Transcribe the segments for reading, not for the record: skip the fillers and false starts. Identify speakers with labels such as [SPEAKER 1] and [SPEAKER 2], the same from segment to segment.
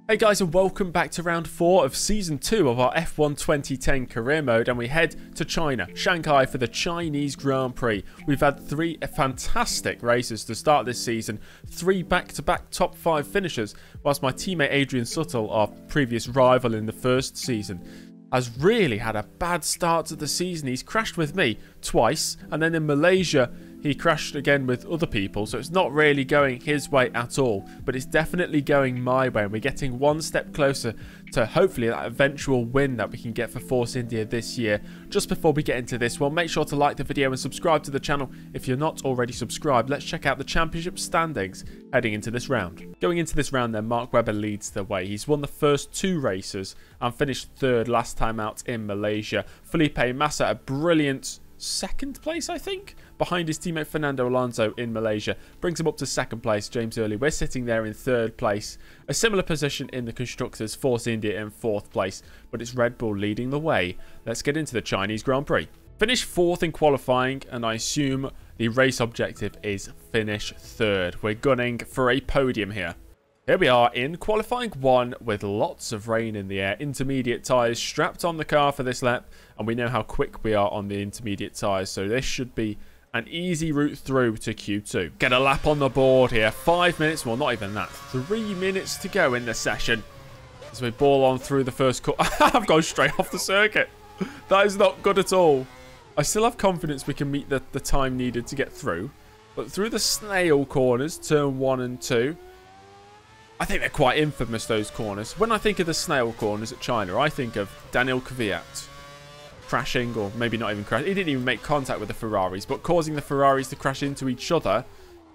[SPEAKER 1] Hey guys, and welcome back to round 4 of season 2 of our F1 2010 career mode, and we head to China, Shanghai, for the Chinese Grand Prix. We've had 3 fantastic races to start this season, 3 back-to-back top 5 finishers, whilst my teammate Adrian Suttil, our previous rival in the first season, has really had a bad start to the season. He's crashed with me twice, and then in Malaysia he crashed again with other people, so it's not really going his way at all, but it's definitely going my way, and we're getting one step closer to hopefully that eventual win that we can get for Force India this year. Just before we get into this one, make sure to like the video and subscribe to the channel if you're not already subscribed. Let's check out the championship standings heading into this round. Going into this round then, Mark Webber leads the way. He's won the first 2 races and finished 3rd last time out in Malaysia. Felipe Massa, a brilliant 2nd place, I think, behind his teammate Fernando Alonso in Malaysia, brings him up to 2nd place. James Early, we're sitting there in 3rd place. A similar position in the constructors, Force India in 4th place, but it's Red Bull leading the way. Let's get into the Chinese Grand Prix. Finished 4th in qualifying, and I assume the race objective is finish 3rd. We're gunning for a podium here. Here we are in qualifying 1 with lots of rain in the air. Intermediate tyres strapped on the car for this lap, and we know how quick we are on the intermediate tyres, so this should be an easy route through to Q2. Get a lap on the board here. 5 minutes, well, not even that. 3 minutes to go in the session as we ball on through the first corner. I've gone straight off the circuit. That is not good at all. I still have confidence we can meet the time needed to get through, but through the snail corners, turn 1 and 2, I think they're quite infamous, those corners. When I think of the snail corners at China, I think of Daniel Kvyat crashing, or maybe not even crash. He didn't even make contact with the Ferraris, but causing the Ferraris to crash into each other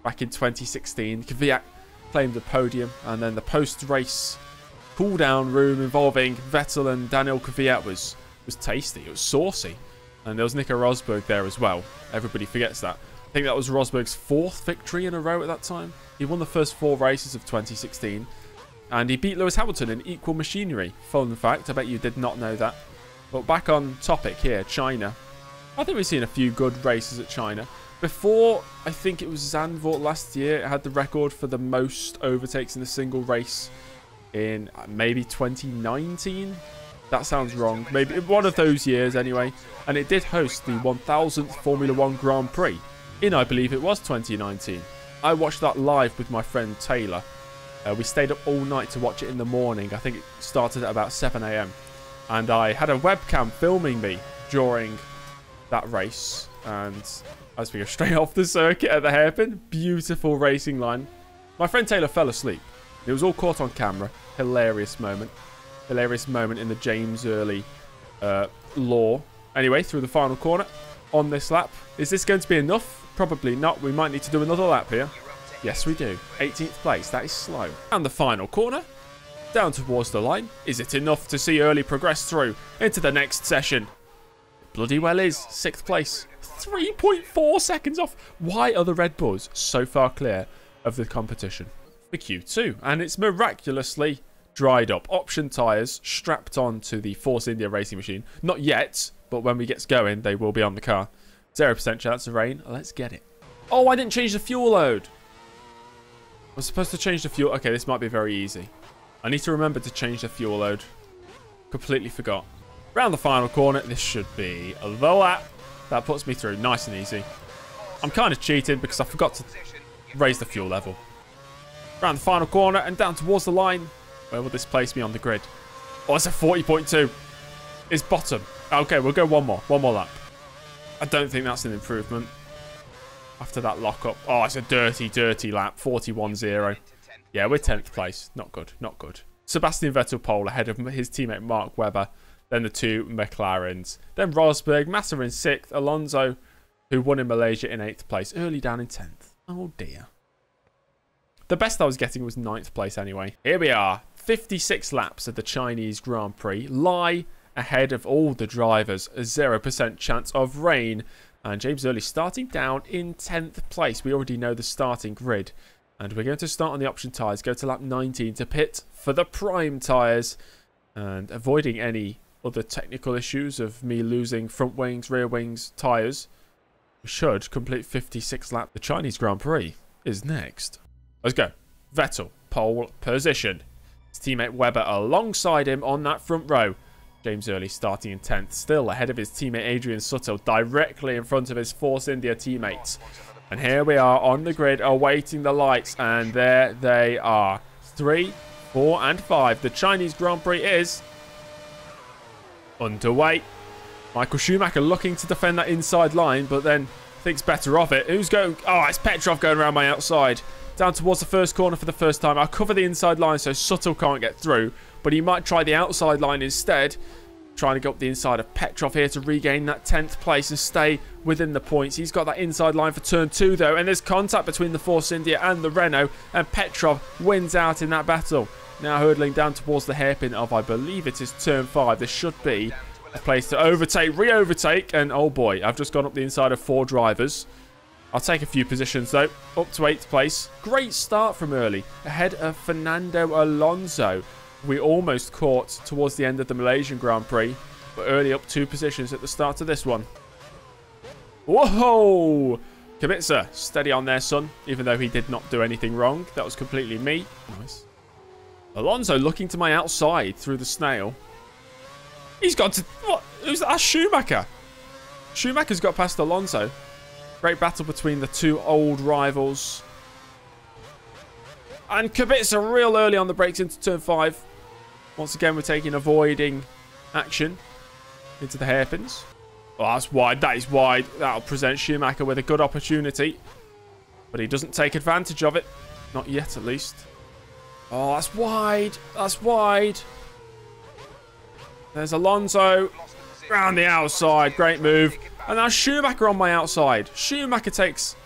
[SPEAKER 1] back in 2016. Kvyat claimed the podium, and then the post-race cool-down room involving Vettel and Daniel Kvyat was tasty. It was saucy. And there was Nico Rosberg there as well. Everybody forgets that. I think that was Rosberg's 4th victory in a row at that time. He won the first 4 races of 2016, and he beat Lewis Hamilton in equal machinery. Fun fact, I bet you did not know that. But back on topic here, China. I think we've seen a few good races at China. Before, I think it was Zandvoort last year, it had the record for the most overtakes in a single race in maybe 2019. That sounds wrong. Maybe one of those years anyway. And it did host the 1000th Formula 1 Grand Prix in, I believe it was 2019. I watched that live with my friend Taylor. We stayed up all night to watch it in the morning. I think it started at about 7 AM. And I had a webcam filming me during that race. And as we go straight off the circuit at the hairpin, beautiful racing line. My friend Taylor fell asleep. It was all caught on camera. Hilarious moment. Hilarious moment in the James Early lore. Anyway, through the final corner on this lap. Is this going to be enough? Probably not. We might need to do another lap here. Yes, we do. 18th place. That is slow. And the final corner. Down towards the line. Is it enough to see Early progress through into the next session? Bloody well is. 6th place. 3.4 seconds off. Why are the Red Bulls so far clear of the competition? For Q2. And it's miraculously dried up. Option tyres strapped onto the Force India racing machine. Not yet, but when we get going, they will be on the car. 0% chance of rain. Let's get it. Oh, I didn't change the fuel load. I was supposed to change the fuel. Okay, this might be very easy. I need to remember to change the fuel load. Completely forgot. Round the final corner. This should be the lap. That puts me through. Nice and easy. I'm kind of cheating because I forgot to raise the fuel level. Round the final corner and down towards the line. Where will this place me on the grid? Oh, it's a 40.2. It's bottom. Okay, we'll go one more. One more lap. I don't think that's an improvement after that lockup. Oh, it's a dirty, dirty lap. 41.0. Yeah, we're 10th place. Not good. Not good. Sebastian Vettel pole ahead of his teammate Mark Webber. Then the 2 McLarens. Then Rosberg. Massa in 6th. Alonso, who won in Malaysia, in 8th place. Early down in 10th. Oh, dear. The best I was getting was 9th place anyway. Here we are. 56 laps of the Chinese Grand Prix. Lie ahead of all the drivers. A 0% chance of rain. And James Early starting down in 10th place. We already know the starting grid. And we're going to start on the option tyres. Go to lap 19 to pit for the prime tyres. And avoiding any other technical issues of me losing front wings, rear wings, tyres. We should complete 56 laps. The Chinese Grand Prix is next. Let's go. Vettel, pole position. His teammate Webber alongside him on that front row. James Early starting in 10th, still ahead of his teammate Adrian Sutil, directly in front of his Force India teammates. And here we are on the grid, awaiting the lights, and there they are. 3, 4, and 5. The Chinese Grand Prix is underway. Michael Schumacher looking to defend that inside line, but then thinks better of it. Who's going? Oh, it's Petrov going around my outside. Down towards the first corner for the first time. I'll cover the inside line so Sutil can't get through, but he might try the outside line instead. Trying to go up the inside of Petrov here to regain that 10th place and stay within the points. He's got that inside line for turn 2 though, and there's contact between the Force India and the Renault, and Petrov wins out in that battle. Now hurtling down towards the hairpin of, I believe it is turn 5. This should be a place to overtake, re-overtake, and oh boy, I've just gone up the inside of 4 drivers. I'll take a few positions though, up to 8th place. Great start from early, ahead of Fernando Alonso. We almost caught towards the end of the Malaysian Grand Prix, but early up 2 positions at the start of this one. Whoa! Kubica, steady on there, son, even though he did not do anything wrong. That was completely me. Nice. Alonso looking to my outside through the snail. He's got to... What? Who's that? That's Schumacher. Schumacher's got past Alonso. Great battle between the 2 old rivals. And Kubica real early on the brakes into turn 5. Once again, we're taking avoiding action into the hairpins. Oh, that's wide. That is wide. That'll present Schumacher with a good opportunity. But he doesn't take advantage of it. Not yet, at least. Oh, that's wide. That's wide. There's Alonso. Round the outside. Great move. And now Schumacher on my outside. Schumacher takes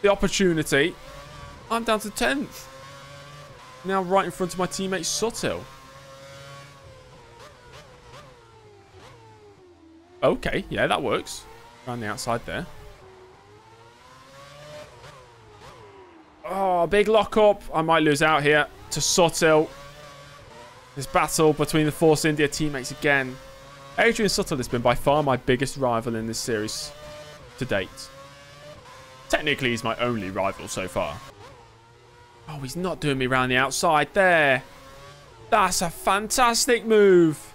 [SPEAKER 1] the opportunity. I'm down to 10th. Now right in front of my teammate Sutil. Okay, yeah, that works. Around the outside there. Oh, big lock up. I might lose out here to Sutil. This battle between the Force India teammates again. Adrian Sutil has been by far my biggest rival in this series to date. Technically, he's my only rival so far. Oh, he's not doing me around the outside there. That's a fantastic move.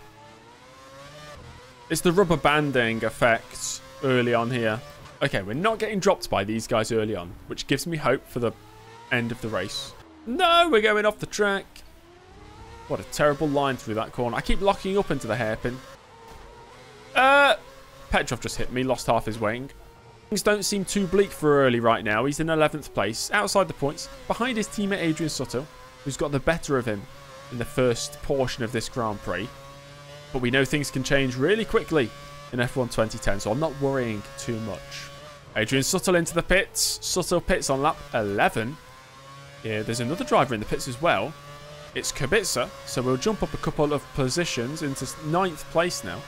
[SPEAKER 1] It's the rubber banding effect early on here. Okay, we're not getting dropped by these guys early on, which gives me hope for the end of the race. No, we're going off the track. What a terrible line through that corner. I keep locking up into the hairpin. Petrov just hit me, lost half his wing. Things don't seem too bleak for early right now. He's in 11th place, outside the points, behind his teammate Adrian Sutil, who's got the better of him in the first portion of this Grand Prix. But we know things can change really quickly in F1 2010, so I'm not worrying too much. Adrian Sutil into the pits. Sutil pits on lap 11. Yeah, there's another driver in the pits as well. It's Kubica, so we'll jump up a couple of positions into 9th place now.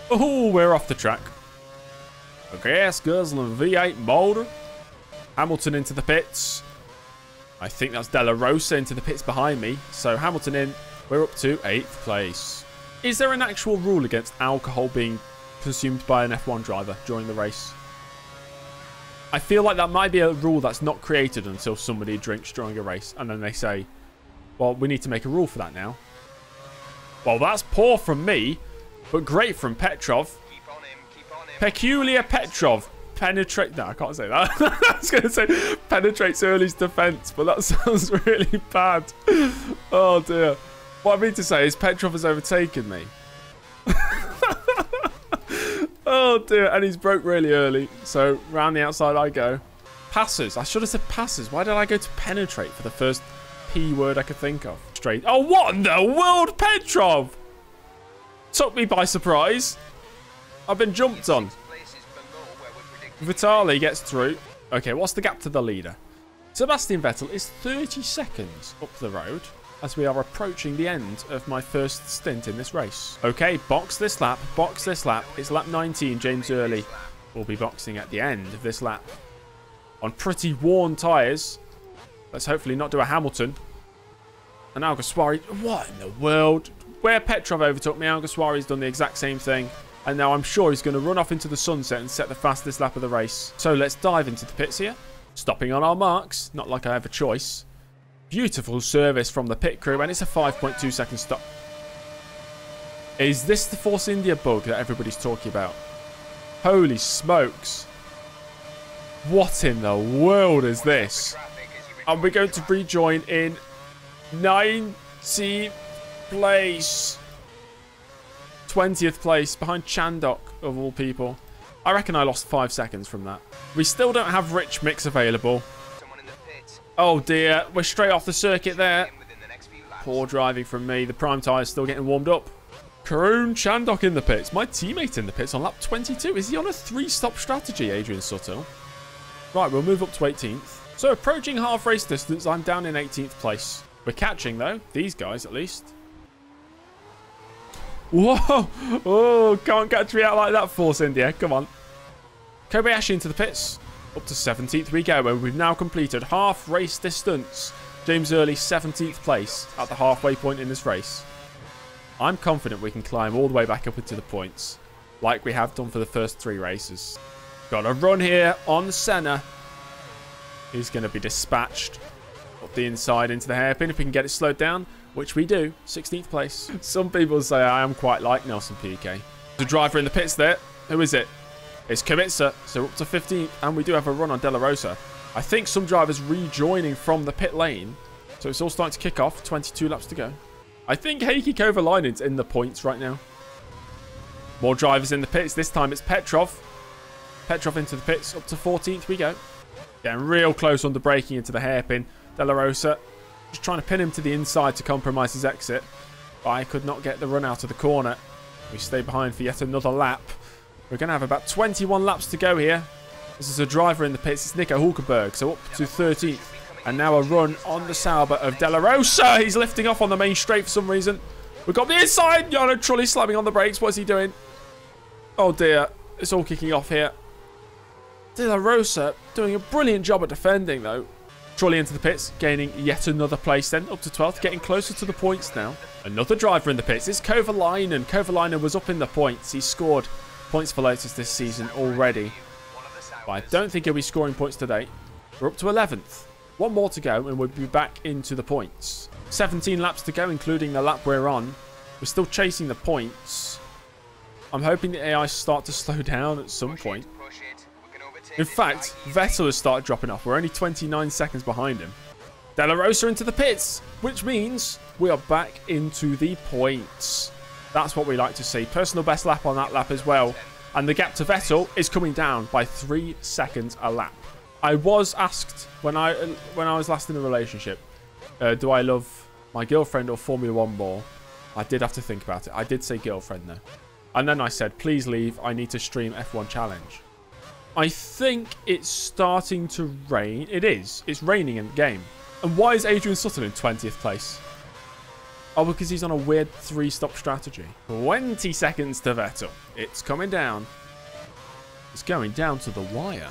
[SPEAKER 1] Oh, we're off the track. A gas guzzling V8 motor. Hamilton into the pits. I think that's Della Rosa into the pits behind me. So Hamilton in. We're up to 8th place. Is there an actual rule against alcohol being consumed by an F1 driver during the race? I feel like that might be a rule that's not created until somebody drinks during a race. And then they say, well, we need to make a rule for that now. Well, that's poor from me, but great from Petrov. Peculiar Petrov. Penetrate. No, I can't say that. I was going to say penetrates Early's defense, but that sounds really bad. Oh, dear. What I mean to say is Petrov has overtaken me. Oh, dear. And he's broke really early. So, round the outside I go. Passes. I should have said passes. Why did I go to penetrate for the first P word I could think of? Straight. Oh, what in the world, Petrov? Took me by surprise. I've been jumped on. Vitali gets through. Okay, what's the gap to the leader? Sebastian Vettel is 30 seconds up the road as we are approaching the end of my first stint in this race. Okay, box this lap, box this lap. It's lap 19, James Early will be boxing at the end of this lap. On pretty worn tyres. Let's hopefully not do a Hamilton. And Alguersuari, what in the world? Where Petrov overtook me, Alguersuari's done the exact same thing. And now I'm sure he's going to run off into the sunset and set the fastest lap of the race. So let's dive into the pits here. Stopping on our marks. Not like I have a choice. Beautiful service from the pit crew, and it's a 5.2 second stop. Is this the Force India bug that everybody's talking about? Holy smokes. What in the world is this? And we're going to rejoin in 19th place. 20th place behind Chandok, of all people. I reckon I lost 5 seconds from that. We still don't have rich mix available. Oh dear, we're straight off the circuit there. Poor driving from me. The prime tyre is still getting warmed up. Karun Chandok in the pits. My teammate in the pits on lap 22. Is he on a 3-stop strategy, Adrian Sutil? Right, we'll move up to 18th. So approaching half race distance, I'm down in 18th place. We're catching though, these guys at least. Whoa! Oh, can't catch me out like that, Force India. Come on. Kobayashi into the pits. Up to 17th we go, and we've now completed half race distance. James Early 17th place at the halfway point in this race. I'm confident we can climb all the way back up into the points, like we have done for the first 3 races. Got a run here on Senna. He's going to be dispatched up the inside into the hairpin if we can get it slowed down, which we do. 16th place. Some people say I am quite like Nelson Piquet. The driver in the pits there. Who is it? It's Kubica. So up to 15th, and we do have a run on De La Rosa. I think some drivers rejoining from the pit lane. So it's all starting to kick off. 22 laps to go. I think Heikki Kovalainen's in the points right now. More drivers in the pits. This time it's Petrov. Petrov into the pits. Up to 14th we go. Getting real close on the braking into the hairpin. De La Rosa just trying to pin him to the inside to compromise his exit. But I could not get the run out of the corner. We stay behind for yet another lap. We're going to have about 21 laps to go here. This is a driver in the pits. It's Nico Hulkenberg. So up to 13th. And now a run on the Sauber of De La Rosa. He's lifting off on the main straight for some reason. We've got the inside. Jarno Trulli slamming on the brakes. What's he doing? Oh dear. It's all kicking off here. De La Rosa doing a brilliant job at defending though. Trulli into the pits, gaining yet another place then, up to 12th, getting closer to the points now. Another driver in the pits is Kovalainen. Kovalainen was up in the points. He scored points for Lotus this season already. But I don't think he'll be scoring points today. We're up to 11th. One more to go and we'll be back into the points. 17 laps to go, including the lap we're on. We're still chasing the points. I'm hoping the AI start to slow down at some point. In fact, Vettel has started dropping off. We're only 29 seconds behind him. De La Rosa into the pits, which means we are back into the points. That's what we like to see. Personal best lap on that lap as well. And the gap to Vettel is coming down by 3 seconds a lap. I was asked when I was last in a relationship, do I love my girlfriend or Formula 1 more? I did have to think about it. I did say girlfriend though. And then I said, please leave. I need to stream F1 Challenge. I think it's starting to rain. It is. It's raining in the game. And why is Adrian Sutil in 20th place? Oh, because he's on a weird 3-stop strategy. 20 seconds to Vettel. It's coming down. It's going down to the wire.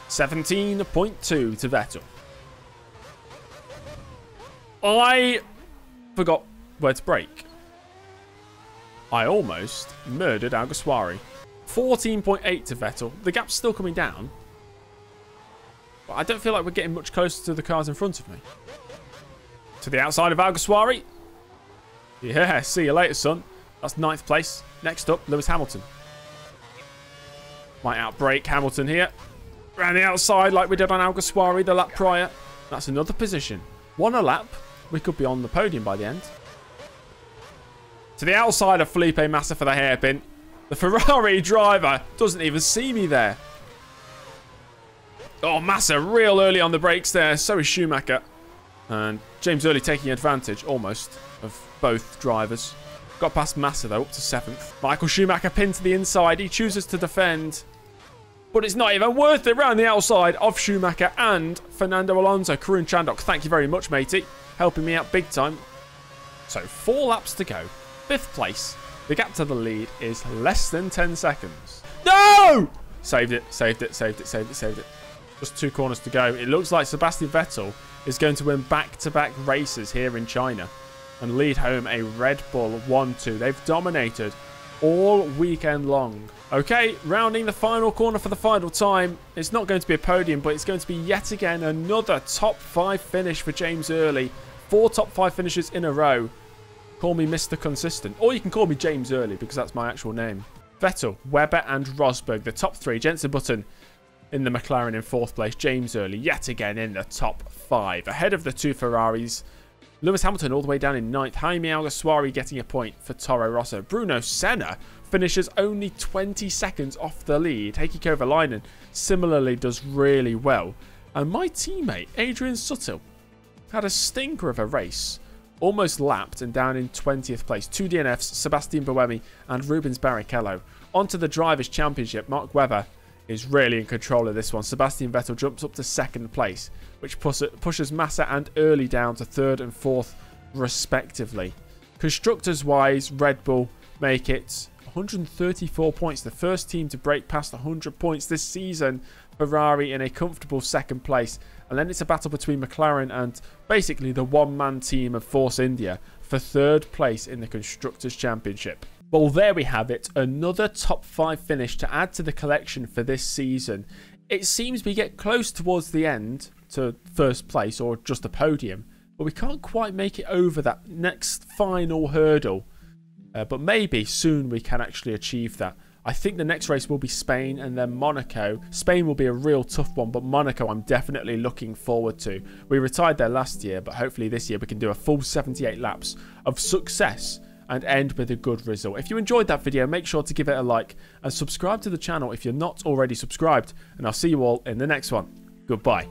[SPEAKER 1] 17.2 to Vettel. I forgot where to brake. I almost murdered Alguersuari. 14.8 to Vettel. The gap's still coming down. But I don't feel like we're getting much closer to the cars in front of me. To the outside of Alguersuari. Yeah, see you later, son. That's 9th place. Next up, Lewis Hamilton. Might outbrake Hamilton here. Around the outside like we did on Alguersuari the lap prior. That's another position. 1 a lap. We could be on the podium by the end. To the outside of Felipe Massa for the hairpin. The Ferrari driver doesn't even see me there. Oh, Massa real early on the brakes there. So is Schumacher. And James Early taking advantage, almost, of both drivers. Got past Massa, though, up to 7th. Michael Schumacher pinned to the inside. He chooses to defend. But it's not even worth it round the outside of Schumacher and Fernando Alonso. Karun Chandok, thank you very much, matey. Helping me out big time. So 4 laps to go. 5th place. The gap to the lead is less than 10 seconds. No! Saved it, saved it, saved it, saved it, saved it. Just 2 corners to go. It looks like Sebastian Vettel is going to win back-to-back races here in China and lead home a Red Bull 1-2. They've dominated all weekend long. Okay, rounding the final corner for the final time. It's not going to be a podium, but it's going to be yet again another top 5 finish for James Early. 4 top 5 finishes in a row. Call me Mr. Consistent. Or you can call me James Early because that's my actual name. Vettel, Webber and Rosberg, the top 3. Jenson Button in the McLaren in 4th place. James Early yet again in the top 5. Ahead of the 2 Ferraris. Lewis Hamilton all the way down in 9th. Jaime Alguersuari getting a point for Toro Rosso. Bruno Senna finishes only 20 seconds off the lead. Heikki Kovalainen similarly does really well. And my teammate, Adrian Sutil, had a stinker of a race. Almost lapped and down in 20th place. 2 DNFs, Sebastian Buemi and Rubens Barrichello. On to the Drivers' Championship. Mark Webber is really in control of this one. Sebastian Vettel jumps up to 2nd place, which pushes Massa and Early down to 3rd and 4th respectively. Constructors-wise, Red Bull make it 134 points. The first team to break past 100 points this season. Ferrari in a comfortable 2nd place. And then it's a battle between McLaren and basically the one-man team of Force India for 3rd place in the Constructors' Championship. Well, there we have it. Another top 5 finish to add to the collection for this season. It seems we get close towards the end to 1st place or just a podium, but we can't quite make it over that next final hurdle. But maybe soon we can actually achieve that. I think the next race will be Spain and then Monaco. Spain will be a real tough one, but Monaco I'm definitely looking forward to. We retired there last year, but hopefully this year we can do a full 78 laps of success and end with a good result. If you enjoyed that video, make sure to give it a like and subscribe to the channel if you're not already subscribed. And I'll see you all in the next one. Goodbye.